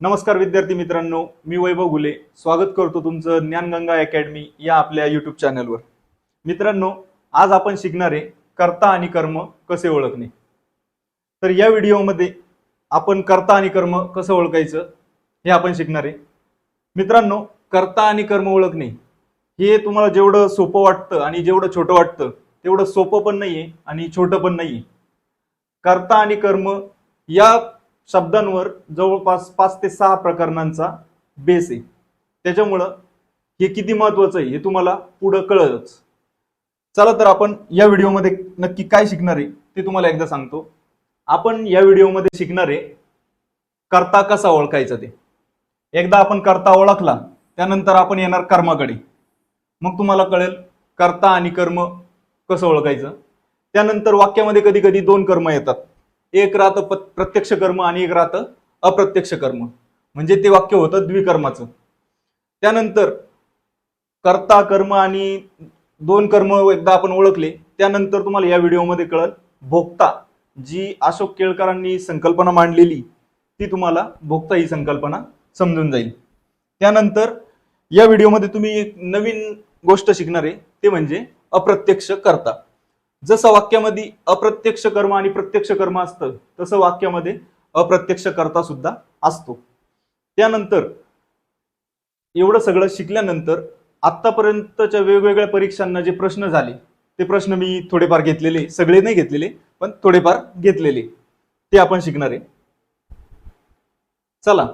नमस्कार विद्यार्थी मित्रांनो, मी वैभव घुले स्वागत करतो तुमचं ज्ञानगंगा अकॅडमी या आपल्या युट्यूब चॅनलवर। मित्रांनो, आज आपण शिकणार आहे कर्ता आणि कर्म कसे ओळखणे। तर या व्हिडिओमध्ये आपण कर्ता आणि कर्म कसं ओळखायचं हे आपण शिकणार आहे। मित्रांनो, कर्ता आणि कर्म ओळखणे हे तुम्हाला जेवढं सोपं वाटतं आणि जेवढं छोटं वाटतं तेवढं सोपं पण नाहीये आणि छोटं पण नाहीये। कर्ता आणि कर्म या शब्दांवर जवळपास 5 ते 6 प्रकरणांचा बेस आहे। त्याच्यामुळं हे किती महत्वाचं आहे हे तुम्हाला पुढे कळलंच। चला तर आपण या व्हिडिओमध्ये नक्की काय शिकणार आहे ते तुम्हाला एकदा सांगतो। आपण या व्हिडिओमध्ये शिकणार आहे कर्ता कसा ओळखायचा ते। एकदा आपण कर्ता ओळखला त्यानंतर आपण येणार कर्माकडे। मग तुम्हाला कळेल कर्ता आणि कर्म कसं ओळखायचं। त्यानंतर वाक्यामध्ये कधी कधी दोन कर्म येतात, एक राहतं प्रत्यक्ष कर्म आणि एक राहतं अप्रत्यक्ष कर्म, म्हणजे ते वाक्य होतं द्विकर्माचं। त्यानंतर कर्ता कर्म आणि दोन कर्म एकदा आपण ओळखले त्यानंतर तुम्हाला या व्हिडिओमध्ये कळेल भोक्ता, जी अशोक केळकरांनी संकल्पना मांडलेली ती तुम्हाला भोक्ता ही संकल्पना समजून जाईल। त्यानंतर या व्हिडिओमध्ये तुम्ही एक नवीन गोष्ट शिकणार आहे ते म्हणजे अप्रत्यक्ष कर्ता। जसं वाक्यामध्ये अप्रत्यक्ष कर्म आणि प्रत्यक्ष कर्म असतं तसं वाक्यामध्ये अप्रत्यक्ष कर्ता सुद्धा असतो। त्यानंतर एवढं सगळं शिकल्यानंतर आतापर्यंतच्या वेगवेगळ्या परीक्षांना जे प्रश्न झाले ते प्रश्न मी थोडेफार घेतलेले, सगळे नाही घेतलेले पण थोडेफार घेतलेले, ते आपण शिकणार आहे। चला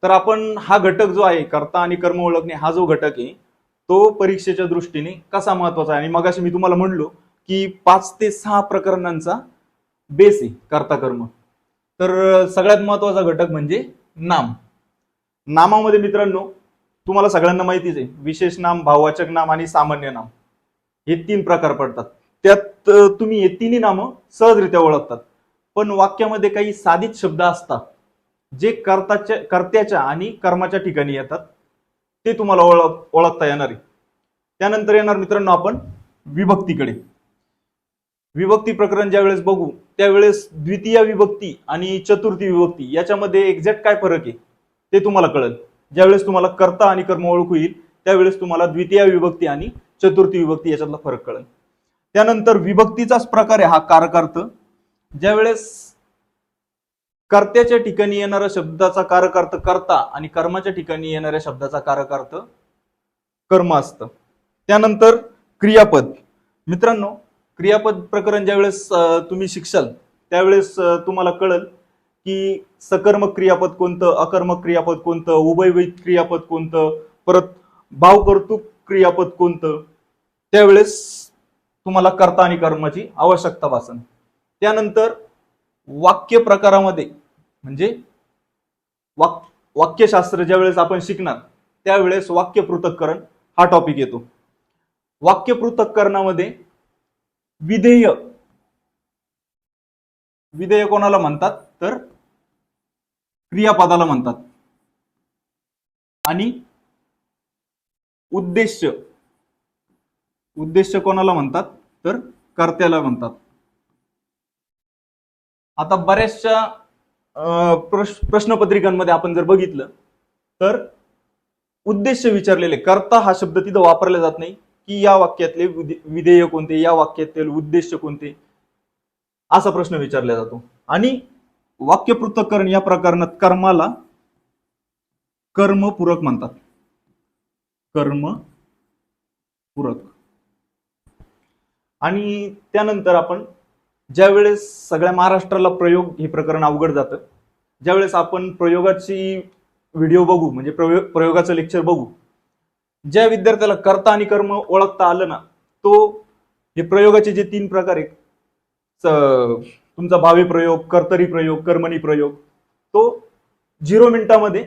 तर आपण हा घटक जो आहे कर्ता आणि कर्म ओळखणे हा जो घटक आहे तो परीक्षेच्या दृष्टीने कसा महत्वाचा आहे, आणि मगाशी मी तुम्हाला म्हणलो की 5 ते 6 प्रकरणांचा बेस आहे कर्ता कर्म। तर सगळ्यात महत्वाचा घटक म्हणजे नाम। नामामध्ये मित्रांनो तुम्हाला सगळ्यांना माहितीच आहे विशेष नाम, भाववाचक नाम आणि सामान्य नाम हे 3 प्रकार पडतात। त्यात तुम्ही हे तिन्ही नामं सहजरित्या ओळखतात, पण वाक्यामध्ये काही साधित शब्द असतात जे कर्त्याच्या आणि कर्माच्या ठिकाणी येतात, ते तुम्हाला ओळखता येणार आहे। त्यानंतर येणार मित्रांनो आपण विभक्तीकडे। विभक्ती प्रकरण ज्यावेळेस बघू त्यावेळेस द्वितीय विभक्ती आणि चतुर्थी विभक्ती याच्यामध्ये एक्झॅक्ट काय फरक आहे ते तुम्हाला कळेल। ज्यावेळेस तुम्हाला कर्ता आणि कर्म ओळखू येईल त्यावेळेस तुम्हाला द्वितीय विभक्ती आणि चतुर्थी विभक्ती याच्यातला फरक कळेल। त्यानंतर विभक्तीचाच प्रकार आहे हा कारकार्थ। ज्यावेळेस कर्त्याच्या ठिकाणी येणाऱ्या शब्दाचा कारकार्थ कर्ता आणि कर्माच्या ठिकाणी येणाऱ्या शब्दाचा कारकार्थ कर्म असतं। त्यानंतर क्रियापद। मित्रांनो, क्रियापद प्रकरण ज्यावेळेस तुम्ही शिकशाल त्यावेळेस तुम्हाला कळेल की सकर्मक क्रियापद कोणतं, अकर्मक क्रियापद कोणतं, उभयविध क्रियापद कोणतं, परत भावकर्तृक क्रियापद कोणतं, त्यावेळेस तुम्हाला कर्ता आणि कर्माची आवश्यकता भासेल। त्यानंतर वाक्य प्रकारामध्ये म्हणजे वाक्यशास्त्र ज्यावेळेस आपण शिकणार त्यावेळेस वाक्य पृथक्करण हा टॉपिक येतो। वाक्य पृथक्करणामध्ये विधेय, विधेय कोणाला म्हणतात तर क्रियापदाला म्हणतात, आणि उद्देश्य, उद्देश्य कोणाला म्हणतात तर कर्त्याला म्हणतात। आता बऱ्याचशा प्रश्नपत्रिकांमध्ये आपण जर बघितलं तर उद्देश्य विचारलेले, कर्ता हा शब्द तिथं वापरला जात नाही की या वाक्यातले विधेय कोणते, या वाक्यातील उद्देश्य कोणते, असा प्रश्न विचारला जातो। आणि वाक्य पृथक्करण या प्रकरणात कर्माला कर्मपूरक म्हणतात, कर्मपूरक। आणि त्यानंतर आपण ज्यावेळेस सगळ्या महाराष्ट्राला प्रयोग हे प्रकरण अवघड जातं, ज्यावेळेस आपण प्रयोगाची व्हिडिओ बघू म्हणजे प्रयोगाचं लेक्चर बघू, ज्या विद्यार्थ्याला कर्ता आणि कर्म ओळखता आलं ना तो हे प्रयोगाचे जे 3 प्रकार आहेत, तुमचा भावी प्रयोग, कर्तरी प्रयोग, कर्मणी प्रयोग, तो 0 मिनिटामध्ये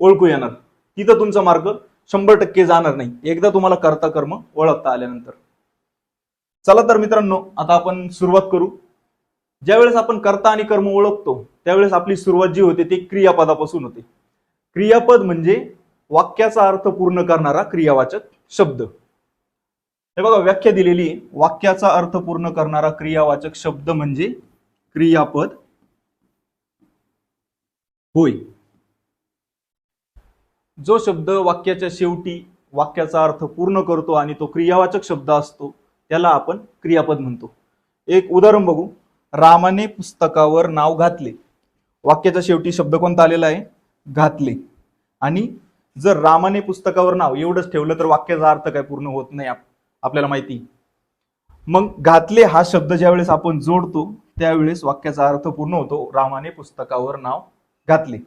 ओळखू येणार। तिथं तुमचा मार्क 100% जाणार नाही एकदा तुम्हाला कर्ता कर्म ओळखता आल्यानंतर। चला तर मित्रांनो आता आपण सुरुवात करू। ज्यावेळेस आपण कर्ता आणि कर्म ओळखतो त्यावेळेस आपली सुरुवात जी होते ती क्रियापदापासून होते। क्रियापद म्हणजे वाक्याचा अर्थ पूर्ण करणारा क्रियावाचक शब्द। हे बघा व्याख्या दिलेली आहे, वाक्याचा अर्थ पूर्ण करणारा क्रियावाचक शब्द म्हणजे क्रियापद होय। जो शब्द वाक्याच्या शेवटी वाक्याचा अर्थ पूर्ण करतो आणि तो क्रियावाचक शब्द असतो त्याला आपण क्रियापद म्हणतो. एक उदाहरण बघू. रामाने पुस्तकावर नाव घातले. वाक्याच्या शेवटी शब्द कोणता आलेला आहे? घातले. आणि जर रामाने पुस्तकावर नाव एवढंच ठेवलं तर वाक्याचा अर्थ काय पूर्ण होत नाही, आपल्याला माहिती. मग घातले हा शब्द ज्यावेळेस आपण जोडतो त्यावेळेस वाक्याचा अर्थ पूर्ण होतो. रामाने पुस्तकावर नाव घातले.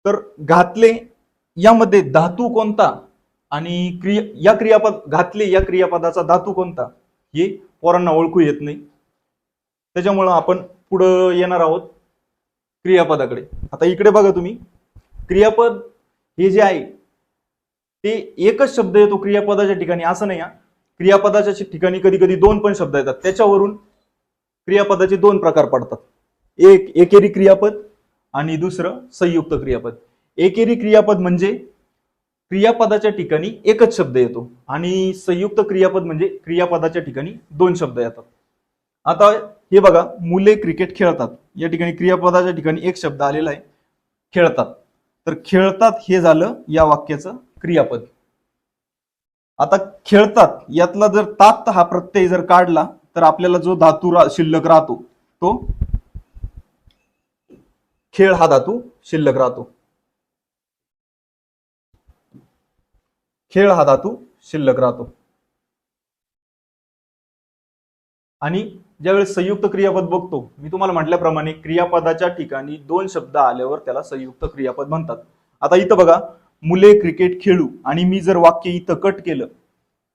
तर घातले यामध्ये धातू कोणता आणि या क्रियापद घातले या क्रियापदाचा धातू कोणता हे पोरांना ओळखू येत नाही. त्याच्यामुळं आपण पुढं येणार आहोत क्रियापदाकडे. आता इकडे बघा तुम्ही, क्रियापद हे जे आहे ते एकच शब्द येतो क्रियापदाच्या ठिकाणी असं नाही. क्रियापदाच्या ठिकाणी कधी कधी दोन पण शब्द येतात. त्याच्यावरून क्रियापदाचे दोन प्रकार पडतात. एक एकेरी क्रियापद आणि दुसरं संयुक्त क्रियापद. एकेरी क्रियापद म्हणजे क्रियापदाच्या ठिकाणी एकच शब्द येतो आणि संयुक्त क्रियापद म्हणजे क्रियापदाच्या ठिकाणी दोन शब्द येतात. आता हे बघा, मुले क्रिकेट खेळतात. या ठिकाणी क्रियापदाच्या ठिकाणी एक शब्द आलेला आहे, खेळतात. तर खेळतात हे झालं या वाक्याचं क्रियापद. आता खेळतात यातला जर तात हा प्रत्यय जर काढला तर आपल्याला जो धातू शिल्लक राहतो तो खेळ हा धातू शिल्लक राहतो. खेळ हा धातू शिल्लक राहतो. आणि ज्यावेळेस संयुक्त क्रियापद बघतो, मी तुम्हाला म्हटल्याप्रमाणे क्रियापदाच्या ठिकाणी दोन शब्द आल्यावर त्याला संयुक्त क्रियापद म्हणतात. आता इथं बघा, मुले क्रिकेट खेळू आणि मी जर वाक्य इथं कट केलं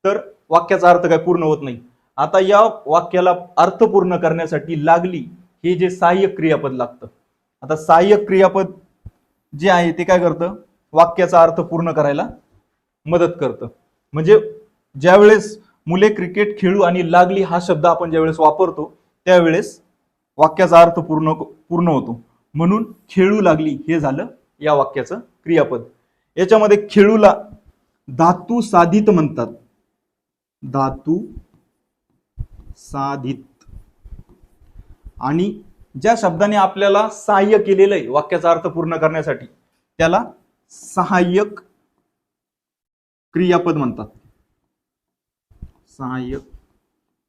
तर वाक्याचा अर्थ काय पूर्ण होत नाही. आता या वाक्याला अर्थ पूर्ण करण्यासाठी लागली हे जे सहाय्यक क्रियापद लागतं. आता सहाय्यक क्रियापद जे आहे ते काय करतं? वाक्याचा अर्थ पूर्ण करायला मदत करतं. म्हणजे ज्यावेळेस मुले क्रिकेट खेळू आणि लागली हा शब्द आपण ज्यावेळेस वापरतो त्यावेळेस वाक्याचा अर्थ पूर्ण होतो. म्हणून खेळू लागली हे झालं या वाक्याचं क्रियापद. याच्यामध्ये खेळूला धातू साधित म्हणतात. धातू साधित. आणि ज्या शब्दाने आपल्याला सहाय्य केलेलं आहे वाक्याचा अर्थ पूर्ण करण्यासाठी त्याला सहाय्यक क्रियापद म्हणतात. सहाय्यक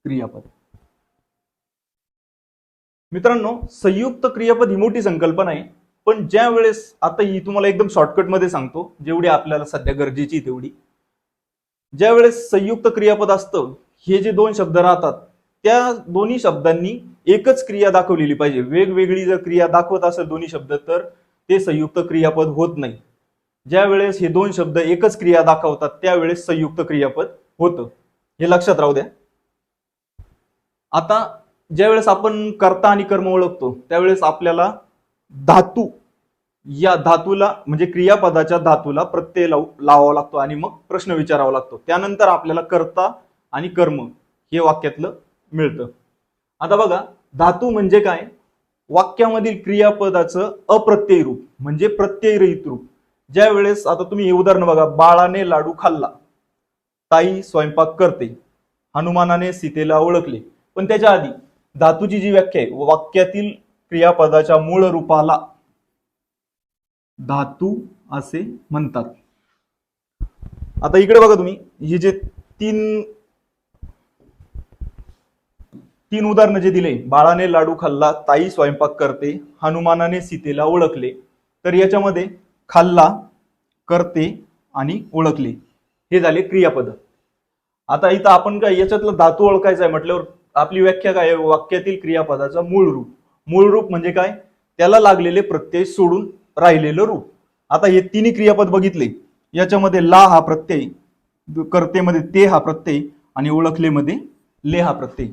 क्रियापद. मित्रांनो, संयुक्त क्रियापद ही मोठी संकल्पना आहे, पण ज्या वेळेस आता ही तुम्हाला एकदम शॉर्टकट मध्ये सांगतो, जेवढी आपल्याला सध्या गरजेची तेवढी. ज्या वेळेस संयुक्त क्रियापद असतं, हे जे दोन शब्द राहतात त्या दोन्ही शब्दांनी एकच क्रिया दाखवलेली पाहिजे. वेगवेगळी जर क्रिया दाखवत असेल दोन्ही शब्द तर ते संयुक्त क्रियापद होत नाही. ज्या वेळेस हे दोन शब्द एकच क्रिया दाखवतात त्यावेळेस संयुक्त क्रियापद होतं. हे लक्षात राहू द्या. आता ज्यावेळेस आपण कर्ता आणि कर्म ओळखतो त्यावेळेस आपल्याला धातू या धातूला म्हणजे क्रियापदाच्या धातूला प्रत्यय लावावा लागतो आणि मग प्रश्न विचारावा लागतो. त्यानंतर आपल्याला कर्ता आणि कर्म हे वाक्यातलं मिळतं. आता बघा, धातू म्हणजे काय? वाक्यामधील क्रियापदाचं अप्रत्यय रूप म्हणजे प्रत्ययरहित रूप. ज्या वेळेस आता तुम्ही हे उदाहरण बघा, बाळाने लाडू खाल्ला, ताई स्वयंपाक करते, हनुमानाने सीतेला ओळखले. पण त्याच्या आधी धातूची जी व्याख्या आहे, वाक्यातील क्रियापदाच्या मूळ रूपाला धातू असे म्हणतात. आता इकडे बघा तुम्ही, हे जे तीन उदाहरणं जे दिले, बाळाने लाडू खाल्ला, ताई स्वयंपाक करते, हनुमानाने सीतेला ओळखले, तर याच्यामध्ये खाल्ला, करते आणि ओळखले हे झाले क्रियापद. आता इथं आपण काय याच्यातलं धातू ओळखायचा आहे म्हटल्यावर आपली व्याख्या काय आहे? वाक्यातील क्रियापदाचा मूळ रूप. मूळ रूप म्हणजे काय? त्याला लागलेले प्रत्यय सोडून राहिलेलं रूप. आता हे तिन्ही क्रियापद बघितले, याच्यामध्ये ला हा प्रत्यय, कर्तेमध्ये ते हा प्रत्यय आणि ओळखलेमध्ये ले हा प्रत्यय.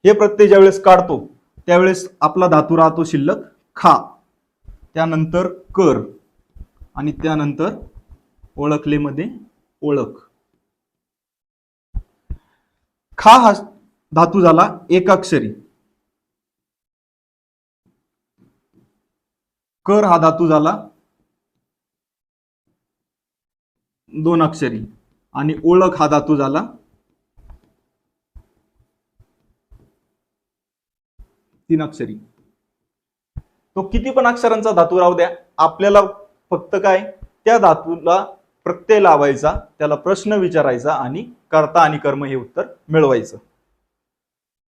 हे प्रत्यय ज्यावेळेस काढतो त्यावेळेस आपला धातू राहतो शिल्लक खा, त्यानंतर कर आणि त्यानंतर ओळखलेमध्ये ओळख. खा हा धातू झाला एकाक्षरी, कर हा धातू झाला दोन अक्षरी आणि ओळख हा धातू झाला तीन अक्षरी. तो किती पण अक्षरांचा धातू राहू द्या, आपल्याला फक्त काय त्या धातूला प्रत्यय लावायचा, त्याला प्रश्न विचारायचा आणि कर्ता आणि कर्म हे उत्तर मिळवायचं.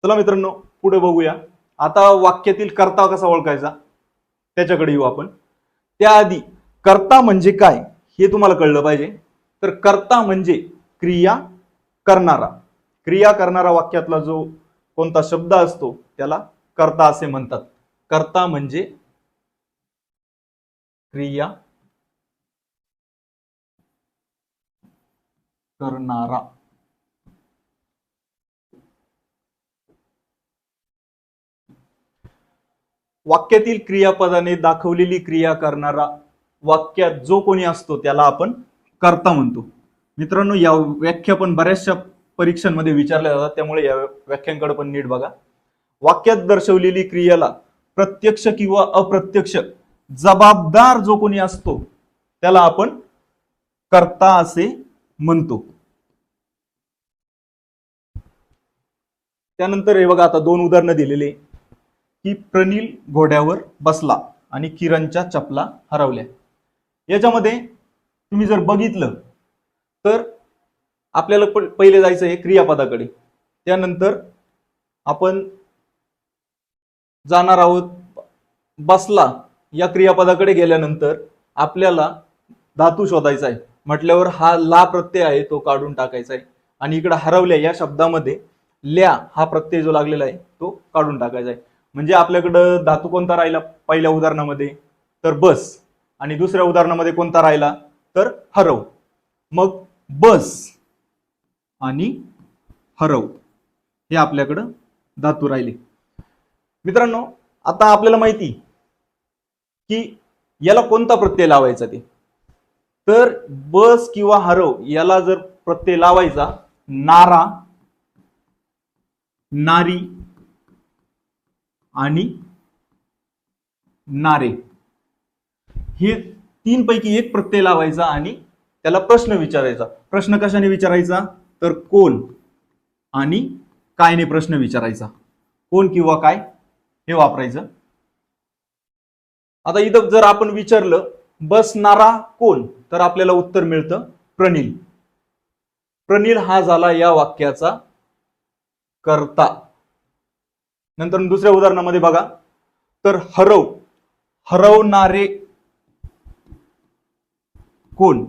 चला मित्रांनो पुढे बघूया. आता वाक्यातील कर्ता कसा ओळखायचा त्याच्याकडे येऊ आपण. त्याआधी कर्ता म्हणजे काय हे तुम्हाला कळलं पाहिजे. तर कर्ता म्हणजे क्रिया करणारा. क्रिया करणारा वाक्यातला जो कोणता शब्द असतो त्याला कर्ता असे म्हणतात. कर्ता म्हणजे क्रिया करणारा. वाक्यातील क्रियापदाने दाखवलेली क्रिया करणारा वाक्यात जो कोणी असतो त्याला आपण कर्ता म्हणतो. मित्रांनो या व्याख्या पण बऱ्याचशा परीक्षांमध्ये विचारल्या जातात, त्यामुळे या व्याख्यांकडे पण नीट बघा. वाक्यात दर्शवलेली क्रियेला प्रत्यक्ष किंवा अप्रत्यक्ष जबाबदार जो कोणी असतो त्याला आपण कर्ता असे म्हणतो. त्यानंतर हे बघा, आता दोन उदाहरणं दिलेली की प्रनिल घोड्यावर बसला आणि किरणच्या चपला हरवल्या. याच्यामध्ये तुम्ही जर बघितलं तर आपल्याला पहिले जायचं आहे क्रियापदाकडे. त्यानंतर आपण जाणार आहोत बसला या क्रियापदाकडे गेल्यानंतर आपल्याला धातू शोधायचा आहे. म्हटल्यावर हा ला प्रत्यय आहे तो काढून टाकायचा आहे आणि इकडे हरवल्या या शब्दामध्ये ल्या हा प्रत्यय जो लागलेला आहे तो काढून टाकायचा आहे. म्हणजे आपल्याकडं धातू कोणता राहिला पहिल्या उदाहरणामध्ये तर बस, आणि दुसऱ्या उदाहरणामध्ये कोणता राहिला तर हरव. मग बस आणि हरव हे आपल्याकडं धातू राहिले. मित्रांनो आता आपल्याला माहिती की याला कोणता प्रत्यय लावायचा ते. तर बस किंवा हरव याला जर प्रत्यय लावायचा नारा, नारी आणि नारे हे तीन पैकी एक प्रत्यय लावायचा आणि त्याला प्रश्न विचारायचा. प्रश्न कशाने विचारायचा तर कोण आणि कायने प्रश्न विचारायचा. कोण किंवा काय हे वापरायचं. आता इथं जर आपण विचारलं बसणारा कोण तर आपल्याला उत्तर मिळतं प्रनिल. प्रनिल हा झाला या वाक्याचा कर्ता. नंतर दुसऱ्या उदाहरणामध्ये बघा तर हरव, हरवणारे कोण,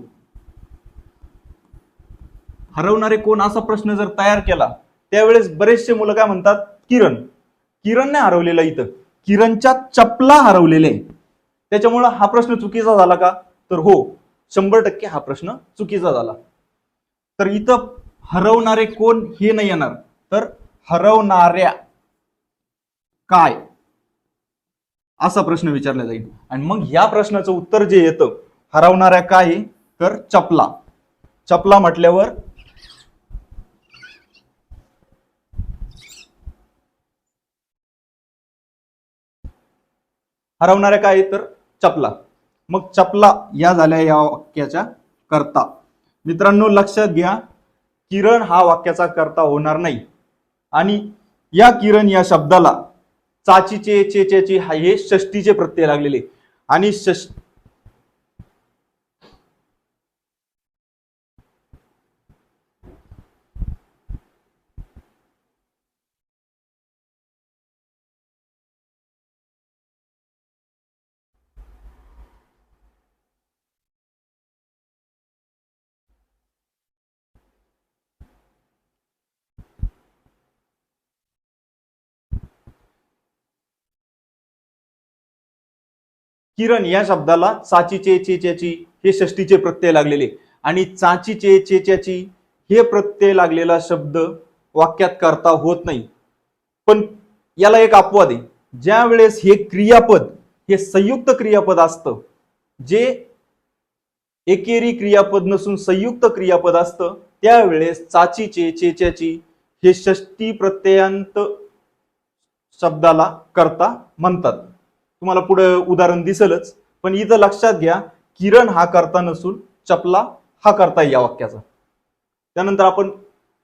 हरवणारे कोण असा प्रश्न जर तयार केला त्यावेळेस बरेचसे मुलं काय म्हणतात किरण. किरण नाही हरवलेला, इथं किरणच्या चपला हरवलेल्या आहे. त्याच्यामुळे हा प्रश्न चुकीचा झाला का तर हो, 100% हा प्रश्न चुकीचा झाला. तर इथं हरवणारे कोण हे नाही येणार तर हरवणाऱ्या काय असा प्रश्न विचारला जाईल. आणि मग या प्रश्नाचं उत्तर जे येतं हरवणाऱ्या काय तर चपला. चपला म्हटल्यावर हरवणाऱ्या काय तर चपला. मग चपला या झाल्या या वाक्याच्या कर्ता. मित्रांनो लक्षात घ्या किरण हा वाक्याचा कर्ता होणार नाही. आणि या किरण या शब्दाला चाचीचे चेचेची हे षष्टीचे प्रत्यय लागलेले आणि किरण या शब्दाला चाचीचे चेच्याची हे षष्टीचे प्रत्यय लागलेले आणि चाचीचे चेच्याची हे प्रत्यय लागलेला शब्द वाक्यात कर्ता होत नाही. पण याला एक अपवाद आहे. ज्या वेळेस हे क्रियापद हे संयुक्त क्रियापद असतं, जे एकेरी क्रियापद नसून संयुक्त क्रियापद असतं, त्यावेळेस चाचीचे चेच्याची हे षष्टी प्रत्ययांत शब्दाला कर्ता म्हणतात. तुम्हाला पुढे उदाहरण दिसेलच, पण इथं लक्षात घ्या किरण हा कर्ता नसून चपला हा कर्ता या वाक्याचा. त्यानंतर आपण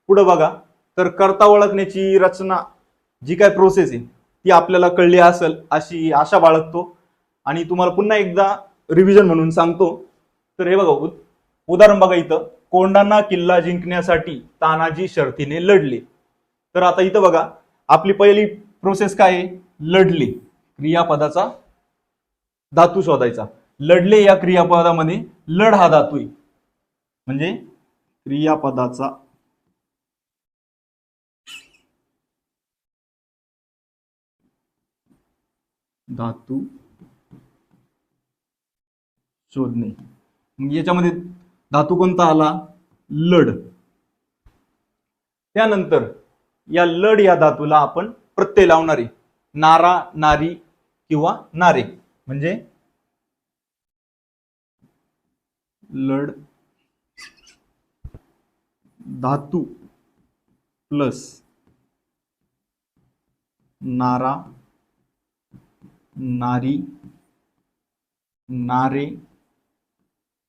पुढे बघा तर कर्ता ओळखण्याची रचना जी काय प्रोसेस आहे ती आपल्याला कळली असेल अशी आशा बाळगतो. आणि तुम्हाला पुन्हा एकदा रिव्हिजन म्हणून सांगतो तर हे बघा उदाहरण बघा इथं, कोंढाणा किल्ला जिंकण्यासाठी तानाजी शर्थीने लढले. तर आता इथं बघा आपली पहिली प्रोसेस काय आहे, लढले, क्रियापदाचा धातू शोधायचा. लढले या क्रियापदामध्ये लढ हा धातू आहे, म्हणजे क्रियापदाचा धातू शोधणे. मग याच्यामध्ये धातू कोणता आला, लढ. त्यानंतर या लढ या धातूला आपण प्रत्यय लावणार आहे, नारा, नारी किंवा नारे. म्हणजे लढ धातू प्लस नारा, नारी, नारे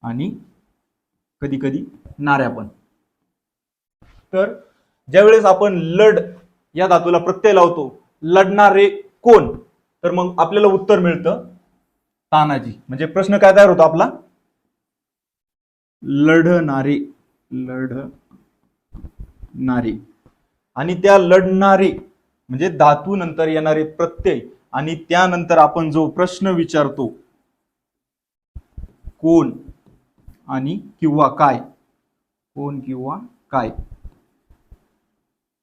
आणि कधी कधी नाऱ्या पण. तर ज्यावेळेस आपण लढ या धातूला प्रत्यय लावतो, लढणारे कोण, तर मग आपल्याला उत्तर मिळतं तानाजी. म्हणजे प्रश्न काय तयार होतो आपला, लढणारे, लढणारे. आणि त्या लढणारे म्हणजे धातू नंतर येणारे प्रत्यय, आणि त्यानंतर आपण जो प्रश्न विचारतो, कोण आणि किंवा काय, कोण किंवा काय,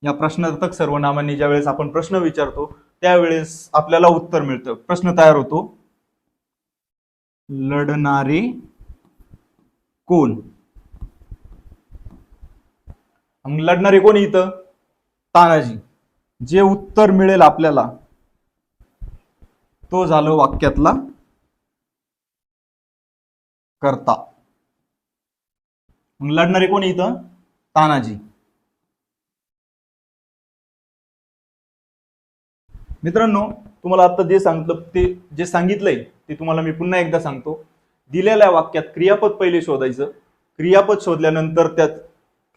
या प्रश्नार्थक सर्वनामांनी ज्यावेळेस आपण प्रश्न विचारतो त्यावेळेस आपल्याला उत्तर मिळतं, प्रश्न तयार होतो, लढणारे कोण. मग लढणारे कोण इथं, तानाजी. जे उत्तर मिळेल आपल्याला तो झालं वाक्यातला कर्ता. मग लढणारे कोण इथं, तानाजी. मित्रांनो, तुम्हाला आता जे सांगितलं ते जे सांगितलंय ते तुम्हाला मी पुन्हा एकदा सांगतो. दिलेल्या वाक्यात क्रियापद पहिले शोधायचं, क्रियापद शोधल्यानंतर त्यात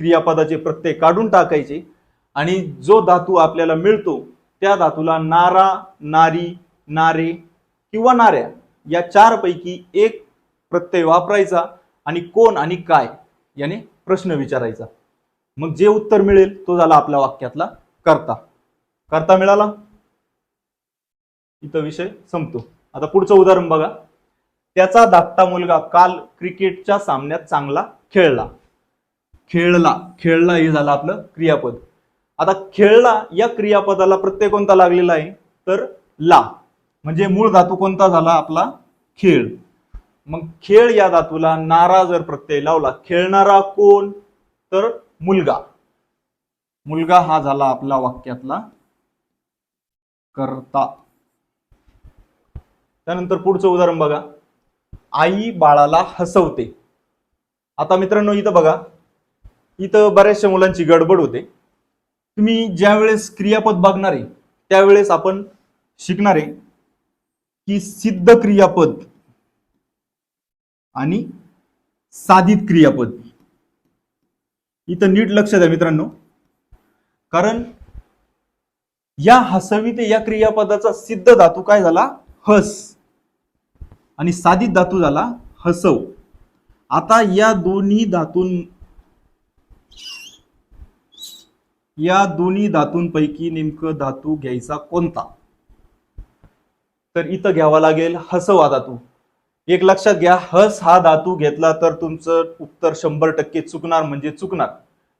क्रियापदाचे प्रत्यय काढून टाकायचे, आणि जो धातू आपल्याला मिळतो त्या धातूला नारा, नारी, नारे किंवा नाऱ्या या चार पैकी एक प्रत्यय वापरायचा, आणि कोण आणि काय याने प्रश्न विचारायचा. मग जे उत्तर मिळेल तो झाला आपल्या वाक्यातला कर्ता. कर्ता मिळाला, इथं विषय संपतो. आता पुढचं उदाहरण बघा. त्याचा धाकटा मुलगा काल क्रिकेटच्या सामन्यात चांगला खेळला. खेळला, खेळला हे झालं आपलं क्रियापद. आता खेळला या क्रियापदाला प्रत्यय कोणता लागलेला आहे, तर ला. म्हणजे मूळ धातू कोणता झाला आपला, खेळ. मग खेळ या धातूला नारा जर प्रत्यय लावला, खेळणारा कोण, तर मुलगा. मुलगा हा झाला आपला वाक्यातला कर्ता. त्यानंतर पुढचं उदाहरण बघा. आई बाळाला हसवते. आता मित्रांनो इथं बघा, इथं बऱ्याचशा मुलांची गडबड होते. तुम्ही ज्यावेळेस क्रियापद बघणार आहे त्यावेळेस आपण शिकणार आहे की सिद्ध क्रियापद आणि साधित क्रियापद. इथं नीट लक्ष द्या मित्रांनो, कारण या हसविते या क्रियापदाचा सिद्ध धातू काय झाला, हस, आणि साधित धातू झाला हसव. आता या दोन्ही धातूंपैकी नेमकं धातू घ्यायचा कोणता, तर इथं घ्यावा लागेल हसव हा धातू. एक लक्षात घ्या, हस हा धातू घेतला तर तुमचं उत्तर 100% चुकणार म्हणजे चुकणार.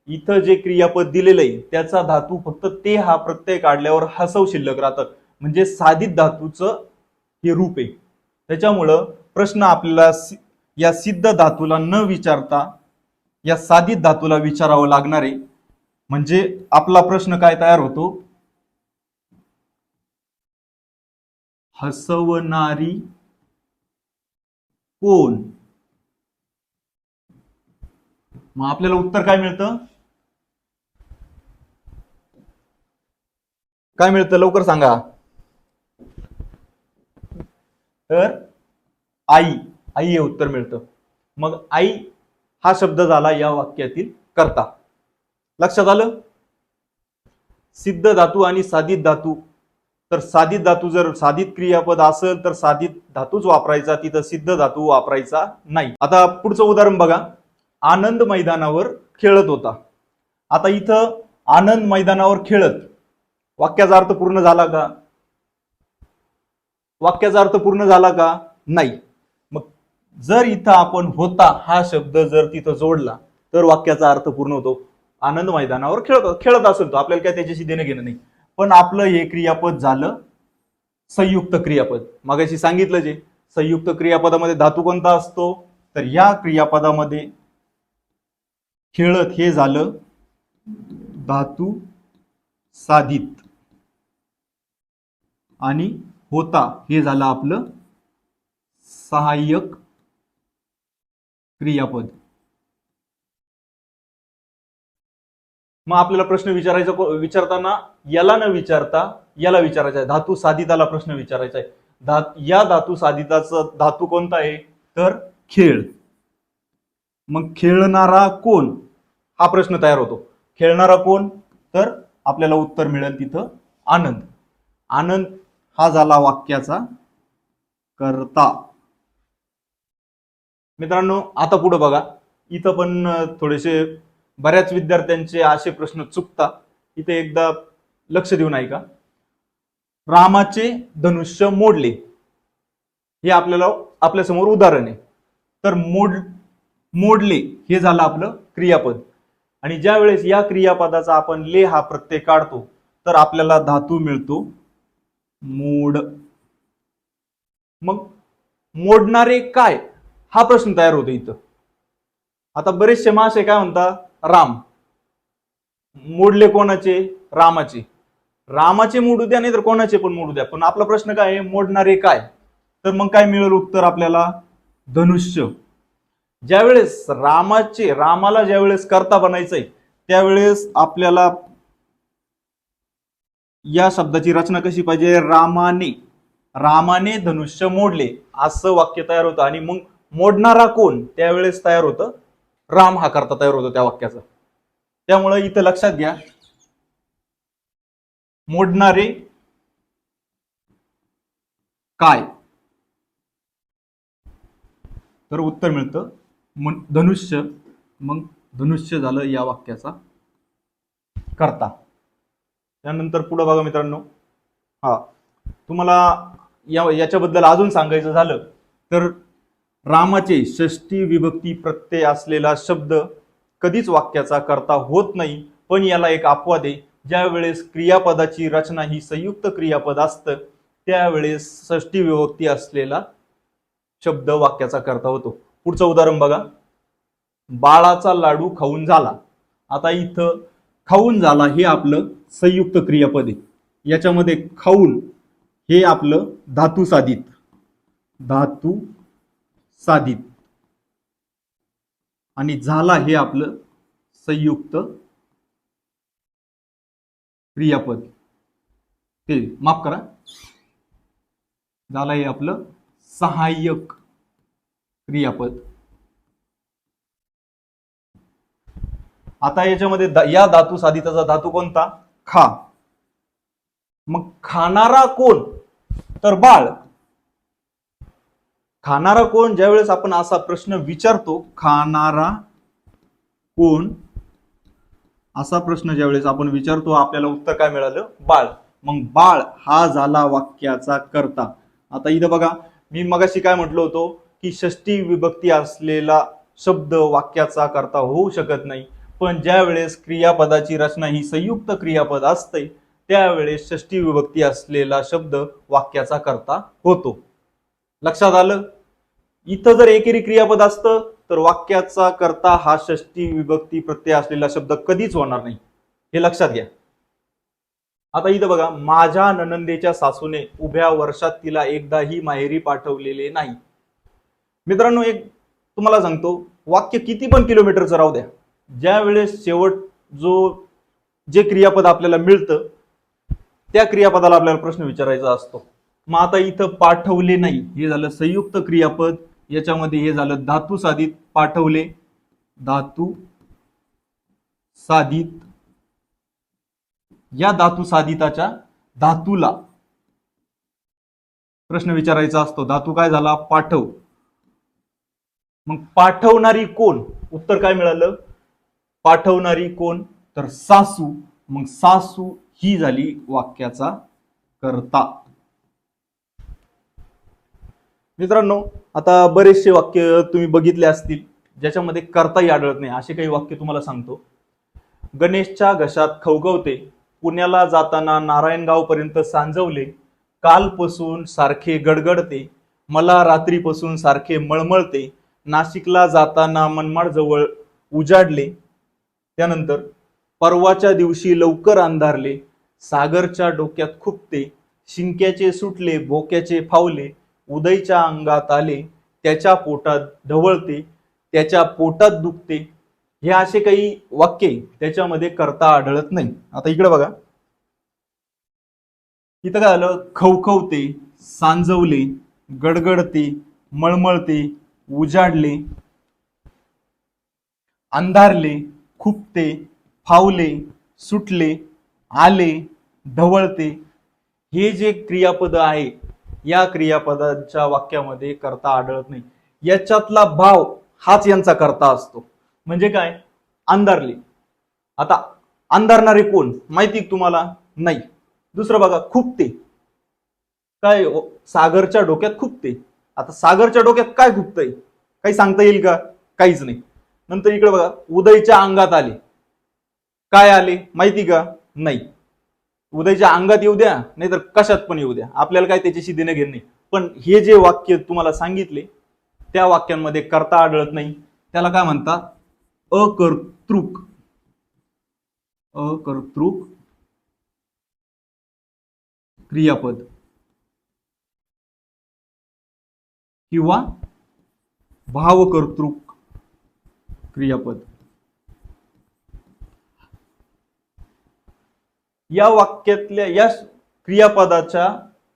इथं जे क्रियापद दिलेलं आहे त्याचा धातू फक्त ते हा प्रत्यय काढल्यावर हसव शिल्लक राहतं, म्हणजे साधित धातूचं हे रूप आहे. त्याच्यामुळं प्रश्न आपल्याला या सिद्ध धातूला न विचारता या साधित धातूला विचारावं लागणार आहे. म्हणजे आपला प्रश्न काय तयार होतो, हसवणारी कोण. मग आपल्याला उत्तर काय मिळतं, काय मिळतं लवकर सांगा, तर आई. आई हे उत्तर मिळतं. मग आई हा शब्द झाला या वाक्यातील कर्ता. लक्षात आलं. सिद्ध धातू आणि साधित धातू तर साधित धातू जर साधित क्रियापद असेल तर साधित धातूच वापरायचा, तिथं सिद्ध धातू वापरायचा नाही. आता पुढचं उदाहरण बघा. आनंद मैदानावर खेळत होता. आता इथं आनंद मैदानावर खेळत, वाक्याचा अर्थ पूर्ण झाला का? वाक्याचा अर्थ पूर्ण झाला का? नाही. मग जर इथं आपण होता हा शब्द जर तिथं जोडला तर वाक्याचा अर्थ पूर्ण होतो. आनंद मैदानावर खेळत असेल तो, आपल्याला काय त्याच्याशी देणं घेणं नाही. पण आपलं हे क्रियापद झालं संयुक्त क्रियापद. मगाशी सांगितलं जे संयुक्त क्रियापदामध्ये धातू कोणता असतो, तर या क्रियापदामध्ये खेळत हे झालं धातू साधित आणि होता हे झालं आपलं सहाय्यक क्रियापद. मग आपल्याला प्रश्न विचारताना याला न विचारता याला विचारायचा आहे. धातू साधिताला प्रश्न विचारायचा आहे. या धातू साधिताचा धातू कोणता आहे, तर खेळ. मग खेळणारा कोण हा प्रश्न तयार होतो. खेळणारा कोण, तर आपल्याला उत्तर मिळेल तिथं आनंद. आनंद हा झाला वाक्याचा कर्ता. मित्रांनो आता पुढे बघा. इथं पण थोडेसे बऱ्याच विद्यार्थ्यांचे असे प्रश्न चुकतात. इथे एकदा लक्ष देऊन ऐका. रामाचे धनुष्य मोडले हे आपल्या समोर उदाहरण आहे. तर मोडले हे झालं आपलं क्रियापद. आणि ज्या वेळेस या क्रियापदाचा आपण ले हा प्रत्यय काढतो तर आपल्याला धातू मिळतो मोड. मग मोडणारे काय हा प्रश्न तयार होतो इथं. आता बरेचसे मासे काय म्हणतात, राम मोडले कोणाचे, रामाचे. रामाचे मोडू द्या नाही तर कोणाचे पण मोडू द्या, पण आपला प्रश्न काय आहे, मोडणारे काय. तर मग काय मिळेल उत्तर आपल्याला, धनुष्य. ज्यावेळेस रामाला ज्यावेळेस कर्ता बनायचंय त्यावेळेस आपल्याला या शब्दाची रचना कशी पाहिजे, रामाने धनुष्य मोडले असं वाक्य तयार होतं. आणि मग मोडणारा कोण त्यावेळेस तयार होतं राम हा कर्ता तयार होतो त्या वाक्याचा. त्यामुळे इथं लक्षात घ्या, मोडणारे काय, तर उत्तर मिळतं धनुष्य. मग धनुष्य झालं या वाक्याचा कर्ता. त्यानंतर पुढे बघा मित्रांनो. तुम्हाला याच्याबद्दल अजून सांगायचं झालं तर रामाचे षष्ठी विभक्ती प्रत्यय असलेला शब्द कधीच वाक्याचा कर्ता होत नाही. पण याला एक अपवाद आहे. ज्या वेळेस क्रियापदाची रचना ही संयुक्त क्रियापद असतं त्यावेळेस षष्ठी विभक्ती असलेला शब्द वाक्याचा कर्ता होतो. पुढचं उदाहरण बघा. बाळाचा लाडू खाऊन झाला. आता इथं खाऊन झाला हे आपलं संयुक्त क्रियापद आहे. याच्यामध्ये खाऊन हे आपलं धातू साधित आणि झाला हे आपलं संयुक्त क्रियापद. ते माफ करा, झाला हे आपलं सहाय्यक क्रियापद. आता याच्यामध्ये या धातू साधिताचा धातू कोणता, खा. मग खाणारा कोण, तर बाळ. खाणारा कोण ज्यावेळेस आपण असा प्रश्न विचारतो, खाणारा कोण असा प्रश्न ज्यावेळेस आपण विचारतो आपल्याला उत्तर काय मिळालं, बाळ. मग बाळ हा झाला वाक्याचा कर्ता. आता इथं बघा, मी मगाशी काय म्हटलो होतो की षष्ठी विभक्ती असलेला शब्द वाक्याचा कर्ता होऊ शकत नाही. पण ज्या वेळेस क्रियापदाची रचना ही संयुक्त क्रियापद असते त्यावेळेस षष्ठी विभक्ती असलेला शब्द वाक्याचा कर्ता होतो. लक्षात आलं. इथं जर एकेरी क्रियापद असतं तर वाक्याचा कर्ता हा षष्ठी विभक्ती प्रत्यय असलेला शब्द कधीच होणार नाही, हे लक्षात घ्या. आता इथं बघा, माझ्या ननंदेच्या सासूने उभ्या वर्षात तिला एकदाही माहेरी पाठवलेले नाही. मित्रांनो एक तुम्हाला सांगतो, वाक्य किती पण किलोमीटरचं राहू द्या, ज्या वेळेस शेवट जे क्रियापद आपल्याला मिळतं त्या क्रियापदाला आपल्याला प्रश्न विचारायचा असतो. मग आता इथं पाठवले नाही हे झालं संयुक्त क्रियापद. याच्यामध्ये हे झालं धातू साधित, पाठवले धातू साधित. या धातू साधिताच्या धातूला प्रश्न विचारायचा असतो. धातू काय झाला? पाठव. मग पाठवणारी कोण? उत्तर काय मिळालं? पाठवणारी कोण? तर सासू. मग सासू ही झाली वाक्याचा कर्ता. मित्रांनो, आता बरेचसे वाक्य तुम्ही बघितले असतील ज्याच्यामध्ये कर्ताही आढळत नाही. असे काही वाक्य तुम्हाला सांगतो. गणेशच्या घशात खवखवते, पुण्याला जाताना नारायणगाव पर्यंत सांजवले, कालपासून सारखे गडगडते, मला रात्रीपासून सारखे मळमळते, नाशिकला जाताना मनमाड जवळ उजाडले. त्यानंतर परवाच्या दिवशी लवकर अंधारले, सागरच्या डोक्यात खुपते, शिंक्याचे सुटले, भोक्याचे फावले, उदयच्या अंगात आले, त्याच्या पोटात ढवळते, त्याच्या पोटात दुखते. हे असे काही वाक्य त्याच्यामध्ये कर्ता आढळत नाही. आता इकडे बघा, इथं काय आलं? खवखवते, सांजवले, गडगडते, मळमळते, उजाडले, अंधारले, खुपते, फावले, सुटले, आले, ढवळते. हे जे क्रियापद आहे या क्रियापदाच्या वाक्यामध्ये कर्ता आढळत नाही. याच्यातला भाव हाच यांचा कर्ता असतो. म्हणजे काय? अंधारले. आता अंधारणारे कोण माहिती तुम्हाला? नाही. दुसरं बघा, खुपते. काय? सागरच्या डोक्यात खुपते. आता सागरच्या डोक्यात काय खुपतंय? काही सांगता येईल का? काहीच नाही. नंतर इकडे बघा, उदयच्या अंगात आले. काय आले माहिती का? नाही. उदयच्या अंगात येऊ द्या नाहीतर कशात पण येऊ द्या, आपल्याला काय त्याच्याशी देणं घेणं नाही. पण हे जे वाक्य तुम्हाला सांगितले त्या वाक्यांमध्ये कर्ता आढळत नाही. त्याला काय म्हणतात? अकर्तृक. अकर्तृक क्रियापद किंवा भावकर्तृक क्रियापद. या वाक्यातल्या या क्रियापदाच्या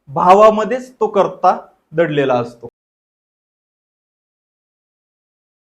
भावामध्येच तो कर्ता दडलेला असतो.